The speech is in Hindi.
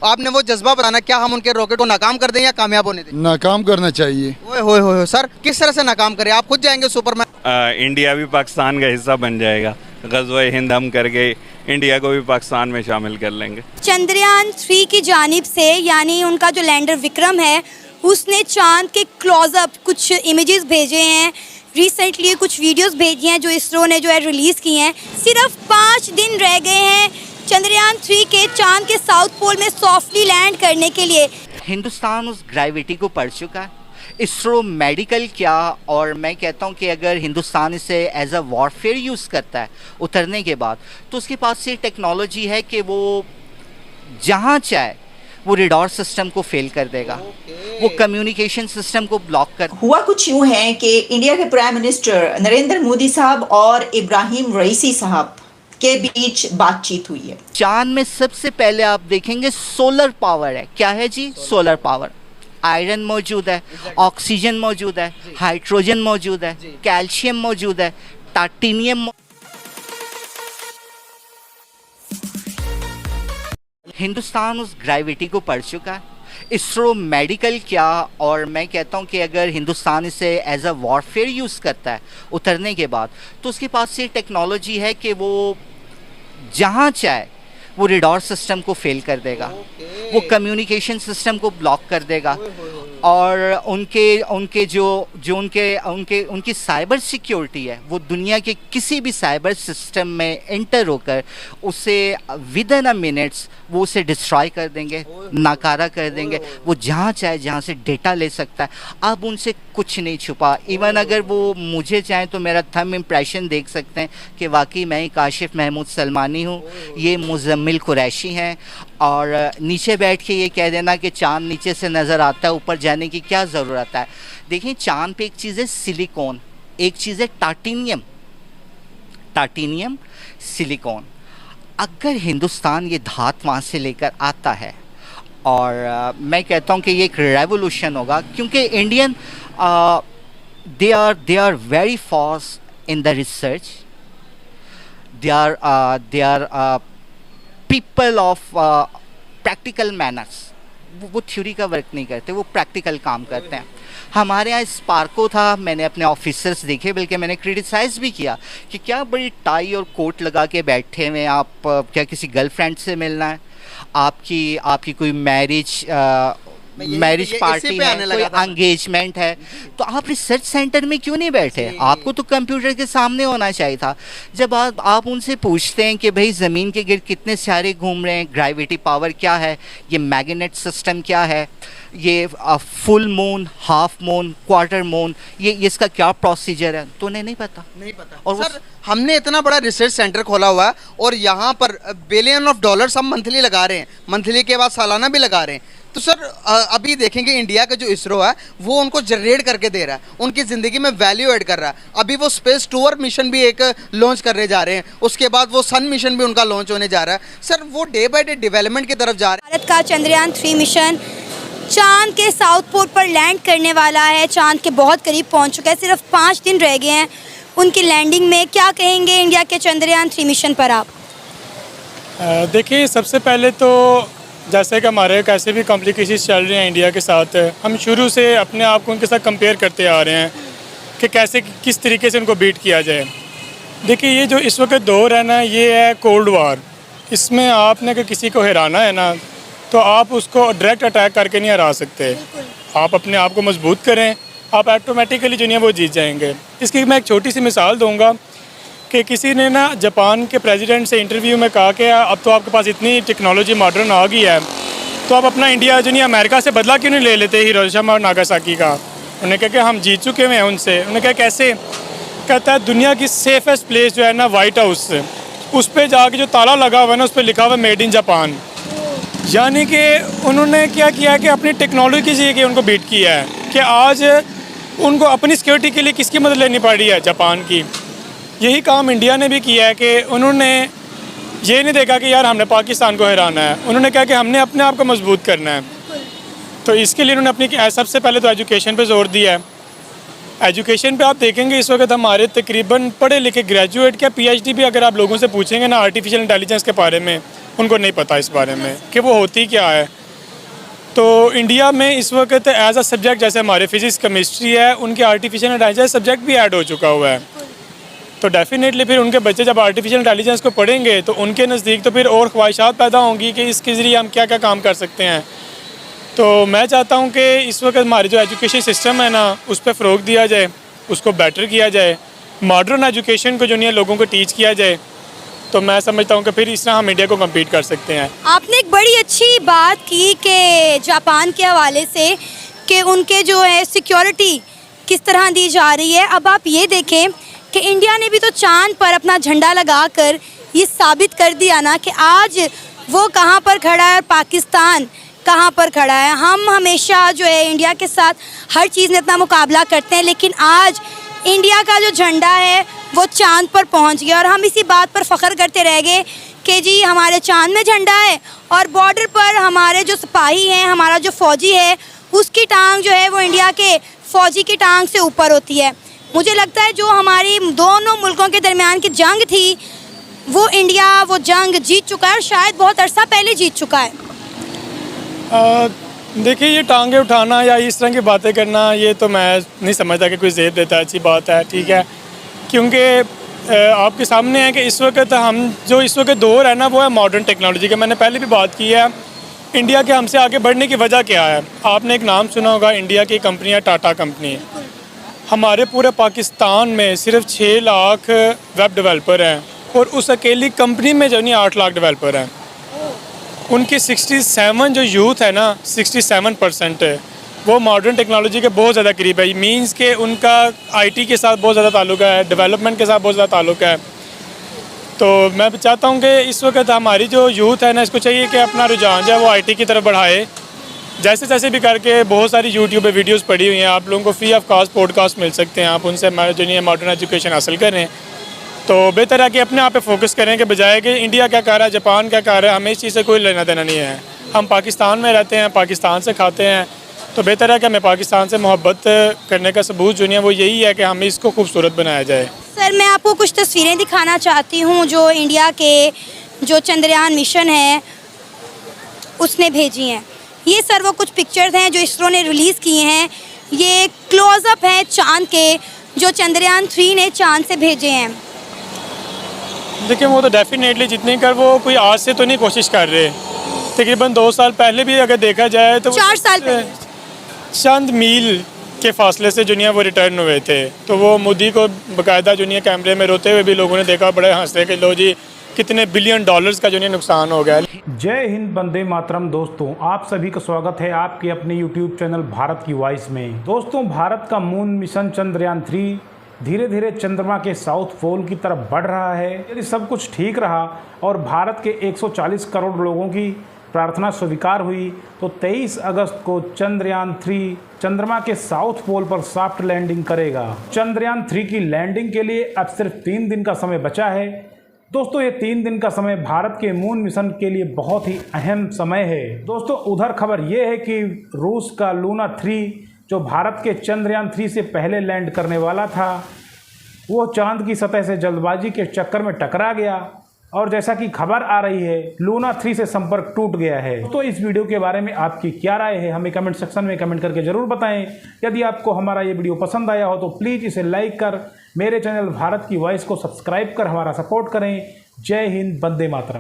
आपने वो जज्बा बताना, क्या हम उनके रॉकेट को नाकाम कर दें या कामयाब होने दें? नाकाम करना चाहिए। ओए होए होए सर, किस तरह से नाकाम करें? आप खुद जाएंगे सुपरमैन? इंडिया भी पाकिस्तान का हिस्सा बन जाएगा। ग़ज़वा हिंद हम करके इंडिया को भी पाकिस्तान में शामिल कर लेंगे। चंद्रयान 3 की जानिब से, यानी उनका जो लैंडर विक्रम है, उसने चांद के क्लोजअप कुछ इमेजेस भेजे हैं, रिसेंटली कुछ वीडियोस भेजी हैं जो इसरो ने जो है रिलीज़ की हैं। सिर्फ 5 दिन रह गए हैं चंद्रयान 3 के चांद के साउथ पोल में सॉफ्टली लैंड करने के लिए। हिंदुस्तान उस ग्रेविटी को पढ़ चुका है, इसरो मेडिकल क्या, और मैं कहता हूँ कि अगर हिंदुस्तान इसे एज अ वॉरफेयर यूज़ करता है उतरने के बाद, तो उसके पास ये टेक्नोलॉजी है कि वो जहाँ चाहे वो रेडार सिस्टम को फेल कर देगा, वो कम्युनिकेशन सिस्टम को ब्लॉक कर। हुआ कुछ यूँ है कि इंडिया के प्राइम मिनिस्टर नरेंद्र मोदी साहब और इब्राहिम रईसी साहब के बीच बातचीत हुई है। चांद में सबसे पहले आप देखेंगे सोलर पावर है। क्या है जी? Solar power. आयरन मौजूद है, ऑक्सीजन मौजूद है, हाइड्रोजन मौजूद है, कैल्शियम मौजूद है, टाइटेनियम। हिंदुस्तान उस ग्रेविटी को पढ़ चुका है, इसरो मेडिकल क्या, और मैं कहता हूँ कि अगर हिंदुस्तान इसे एज अ वॉरफेयर यूज़ करता है उतरने के बाद, तो उसके पास ये टेक्नोलॉजी है कि वो जहाँ चाहे वो रेडार सिस्टम को फेल कर देगा, वो कम्युनिकेशन सिस्टम को ब्लॉक कर देगा, और उनकी साइबर सिक्योरिटी है, वो दुनिया के किसी भी साइबर सिस्टम में एंटर होकर उसे विद इन अ मिनट्स वो उसे डिस्ट्रॉय कर देंगे, नाकारा कर देंगे। वो जहाँ चाहे जहाँ से डेटा ले सकता है। अब उनसे कुछ नहीं छुपा। इवन अगर वो मुझे चाहें तो मेरा थंब इम्प्रेशन देख सकते हैं कि वाकई मैं ही काशिफ महमूद सलमानी हूँ, ये मुज़म्मिल कुरैशी हैं, और नीचे बैठ के ये कह देना कि चाँद नीचे से नज़र आता है, ऊपर जाने की क्या ज़रूरत है। देखिए, चाँद पे एक चीज़ है सिलिकॉन, एक चीज़ है टाइटेनियम सिलिकॉन। अगर हिंदुस्तान ये धात वहाँ से लेकर आता है, और मैं कहता हूँ कि ये एक रेवोल्यूशन होगा, क्योंकि Indian they are very fast in the research, they are people of practical manners. वो थ्योरी का वर्क नहीं करते, वो प्रैक्टिकल काम करते हैं। हमारे यहाँ स्पार्को था, मैंने अपने ऑफिसर्स देखे, बल्कि मैंने क्रिटिसाइज़ भी किया कि क्या बड़ी टाई और कोट लगा के बैठे हुए आप, क्या किसी गर्लफ्रेंड से मिलना है? आपकी कोई मैरिज पार्टी है, कोई एंगेजमेंट है, तो आप रिसर्च सेंटर में क्यों नहीं बैठे? आपको तो कंप्यूटर के सामने होना चाहिए था। जब आप उनसे पूछते हैं कि भाई ज़मीन के गिर्द कितने सितारे घूम रहे हैं, ग्रेविटी पावर क्या है, ये मैग्नेट सिस्टम क्या है, ये full moon, half moon, quarter moon, ये इसका क्या प्रोसीजर है, तो उन्हें नहीं पता। और सर, हमने इतना बड़ा रिसर्च सेंटर खोला हुआ है और यहाँ पर बिलियन ऑफ डॉलर्स हम मंथली लगा रहे हैं, मंथली के बाद सालाना भी लगा रहे हैं। तो सर अभी देखेंगे इंडिया का जो इसरो है वो उनको जनरेट करके दे रहा है, उनकी ज़िंदगी में वैल्यू ऐड कर रहा है। अभी वो स्पेस टूर मिशन भी एक लॉन्च करने जा रहे हैं, उसके बाद वो सन मिशन भी उनका लॉन्च होने जा रहा है। सर, वो डे बाय डे डेवलपमेंट की तरफ जा रहे हैं। भारत का चंद्रयान 3 मिशन चांद के साउथ पोल पर लैंड करने वाला है, चांद के बहुत करीब पहुंच चुका है। सिर्फ 5 दिन रह गए हैं उनकी लैंडिंग में। क्या कहेंगे इंडिया के चंद्रयान 3 मिशन पर आप? देखिए, सबसे पहले तो जैसे कि हमारे कैसे भी कॉम्प्लिकेशंस चल रहे हैं इंडिया के साथ, हम शुरू से अपने आप को उनके साथ कंपेयर करते आ रहे हैं कि कैसे किस तरीके से उनको बीट किया जाए। देखिए, ये जो इस वक्त दौर है ना, ये है कोल्ड वार। इसमें आपने अगर किसी को हराना है ना, तो आप उसको डायरेक्ट अटैक करके नहीं हरा सकते। आप अपने आप को मजबूत करें, आप ऑटोमेटिकली जो है वो जीत जाएंगे। इसकी मैं एक छोटी सी मिसाल दूंगा कि किसी ने ना जापान के प्रेसिडेंट से इंटरव्यू में कहा कि अब तो आपके पास इतनी टेक्नोलॉजी मॉडर्न आ गई है, तो आप अपना इंडिया जो नहीं अमेरिका से बदला क्यों नहीं ले लेते हिरोशिमा और नागासाकी का? उन्होंने कहा कि हम जीत चुके हुए हैं उनसे। उन्होंने कहा कैसे? कहता है दुनिया की सेफेस्ट प्लेस जो है ना, वाइट हाउस, उस पर जाके जो ताला लगा हुआ है ना, उस पर लिखा हुआ मेड इन जापान। यानी कि उन्होंने क्या किया कि अपनी टेक्नोलॉजी से कि उनको बीट किया है कि आज उनको अपनी सिक्योरिटी के लिए किसकी मदद लेनी पड़ रही है? जापान की। यही काम इंडिया ने भी किया है कि उन्होंने ये नहीं देखा कि यार हमने पाकिस्तान को हराना है, उन्होंने कहा कि हमने अपने आप को मजबूत करना है। तो इसके लिए उन्होंने अपनी सबसे पहले तो एजुकेशन पे जोर दिया है। एजुकेशन पे आप देखेंगे इस वक्त हमारे तकरीबन पढ़े लिखे ग्रेजुएट क्या PhD भी अगर आप लोगों से पूछेंगे ना आर्टिफिशियल इंटेलिजेंस के बारे में, उनको नहीं पता इस बारे में कि वो होती क्या है। तो इंडिया में इस वक्त एज अ सब्जेक्ट जैसे हमारे फिजिक्स केमिस्ट्री है, उनके आर्टिफिशियल इंटेलिजेंस सब्जेक्ट भी ऐड हो चुका हुआ है। तो डेफिनेटली फिर उनके बच्चे जब आर्टिफिशियल इंटेलिजेंस को पढ़ेंगे तो उनके नज़दीक तो फिर और ख्वाहिशात पैदा होंगी कि इसके ज़रिए हम क्या क्या काम कर सकते हैं। तो मैं चाहता हूँ कि इस वक्त हमारे जो एजुकेशन सिस्टम है ना, उस पर फ़रोग दिया जाए, उसको बेटर किया जाए, मॉडर्न एजुकेशन को जो नहीं लोगों को टीच किया जाए। तो मैं समझता हूँ कि फिर इस तरह हम इंडिया को कम्पीट कर सकते हैं। आपने एक बड़ी अच्छी बात की कि जापान के हवाले से कि उनके जो है सिक्योरिटी किस तरह दी जा रही है। अब आप ये देखें कि इंडिया ने भी तो चांद पर अपना झंडा लगाकर ये साबित कर दिया ना कि आज वो कहाँ पर खड़ा है और पाकिस्तान कहाँ पर खड़ा है। हम हमेशा जो है इंडिया के साथ हर चीज़ में इतना मुकाबला करते हैं, लेकिन आज इंडिया का जो झंडा है वो चांद पर पहुंच गया और हम इसी बात पर फ़ख्र करते रह गए कि जी हमारे चांद में झंडा है और बॉर्डर पर हमारे जो सिपाही हैं, हमारा जो फ़ौजी है, उसकी टांग जो है वो इंडिया के फ़ौजी की टांग से ऊपर होती है। मुझे लगता है जो हमारी दोनों मुल्कों के दरमियान की जंग थी वो इंडिया वो जंग जीत चुका है और शायद बहुत अरसा पहले जीत चुका है। देखिए, ये टांगे उठाना या इस तरह की बातें करना, ये तो मैं नहीं समझता कि कोई ज़ेब देता है। अच्छी बात है, ठीक है, क्योंकि आपके सामने है कि इस वक्त हम जो इस वक्त दौर है ना, वो है मॉडर्न टेक्नोलॉजी का। मैंने पहले भी बात की है, इंडिया के हमसे आगे बढ़ने की वजह क्या है। आपने एक नाम सुना होगा, इंडिया की कंपनी है टाटा कंपनी। हमारे पूरे पाकिस्तान में सिर्फ 6 लाख वेब डेवलपर हैं और उस अकेली कंपनी में जो नहीं 8 लाख डेवलपर हैं। उनके 67 जो यूथ है ना, 67% है वो मॉडर्न टेक्नोलॉजी के बहुत ज़्यादा करीब है। मींस के उनका आईटी के साथ बहुत ज़्यादा ताल्लुक है, डेवलपमेंट के साथ बहुत ज़्यादा ताल्लुक है। तो मैं चाहता हूँ कि इस वक्त हमारी जो यूथ है ना, इसको चाहिए कि अपना रुझान जो है वो आईटी की तरफ बढ़ाए। जैसे जैसे भी करके बहुत सारी यूट्यूब पे वीडियोस पड़ी हुई हैं, आप लोगों को फ्री ऑफ कॉस्ट पॉडकास्ट मिल सकते हैं, आप उनसे जो नहीं मॉडर्न एजुकेशन हासिल करें। तो बेहतर है कि अपने आप पे फोकस करें कि बजाय कि इंडिया क्या कर रहा है, जापान क्या कर रहा है, हमें इस चीज़ से कोई लेना देना नहीं है। हम पाकिस्तान में रहते हैं, पाकिस्तान से खाते हैं, तो बेहतर है कि हमें पाकिस्तान से मोहब्बत करने का सबूत जो नहीं है वो यही है कि हमें इसको खूबसूरत बनाया जाए। सर, मैं आपको कुछ तस्वीरें दिखाना चाहती हूँ जो इंडिया के जो चंद्रयान मिशन है उसने भेजी हैं। ये सर वो कुछ पिक्चर्स हैं जो इसरो ने रिलीज़ किए हैं। ये क्लोज़अप है चांद के जो चंद्रयान 3 ने चांद से भेजे हैं। देखिए, वो तो डेफिनेटली जितने कर वो कोई आज से तो नहीं कोशिश कर रहे। तकरीबन 2 साल पहले भी अगर देखा जाए तो 4 साल पहले चंद मील के फासले से जो वो रिटर्न हुए थे। तो वो मोदी को बाकायदा जो कैमरे में रोते हुए भी लोगों ने देखा, बड़े हंसते कि लो जी कितने बिलियन डॉलर्स का जो नुकसान हो गया। जय हिंद, वंदे मातरम। दोस्तों, आप सभी का स्वागत है आपके अपने यूट्यूब चैनल भारत की वॉइस में। दोस्तों, भारत का मून मिशन चंद्रयान 3 धीरे धीरे चंद्रमा के साउथ पोल की तरफ बढ़ रहा है। यदि सब कुछ ठीक रहा और भारत के 140 करोड़ लोगों की प्रार्थना स्वीकार हुई तो 23 अगस्त को चंद्रयान 3 चंद्रमा के साउथ पोल पर सॉफ्ट लैंडिंग करेगा। चंद्रयान 3 की लैंडिंग के लिए अब सिर्फ 3 दिन का समय बचा है। दोस्तों, ये 3 दिन का समय भारत के मून मिशन के लिए बहुत ही अहम समय है। दोस्तों, उधर खबर ये है कि रूस का लूना 3 जो भारत के चंद्रयान 3 से पहले लैंड करने वाला था, वो चांद की सतह से जल्दबाजी के चक्कर में टकरा गया और जैसा कि खबर आ रही है लूना 3 से संपर्क टूट गया है। तो इस वीडियो के बारे में आपकी क्या राय है, हमें कमेंट सेक्शन में कमेंट करके जरूर बताएं। यदि आपको हमारा ये वीडियो पसंद आया हो तो प्लीज़ इसे लाइक कर मेरे चैनल भारत की वॉइस को सब्सक्राइब कर हमारा सपोर्ट करें। जय हिंद, वंदे मातरम।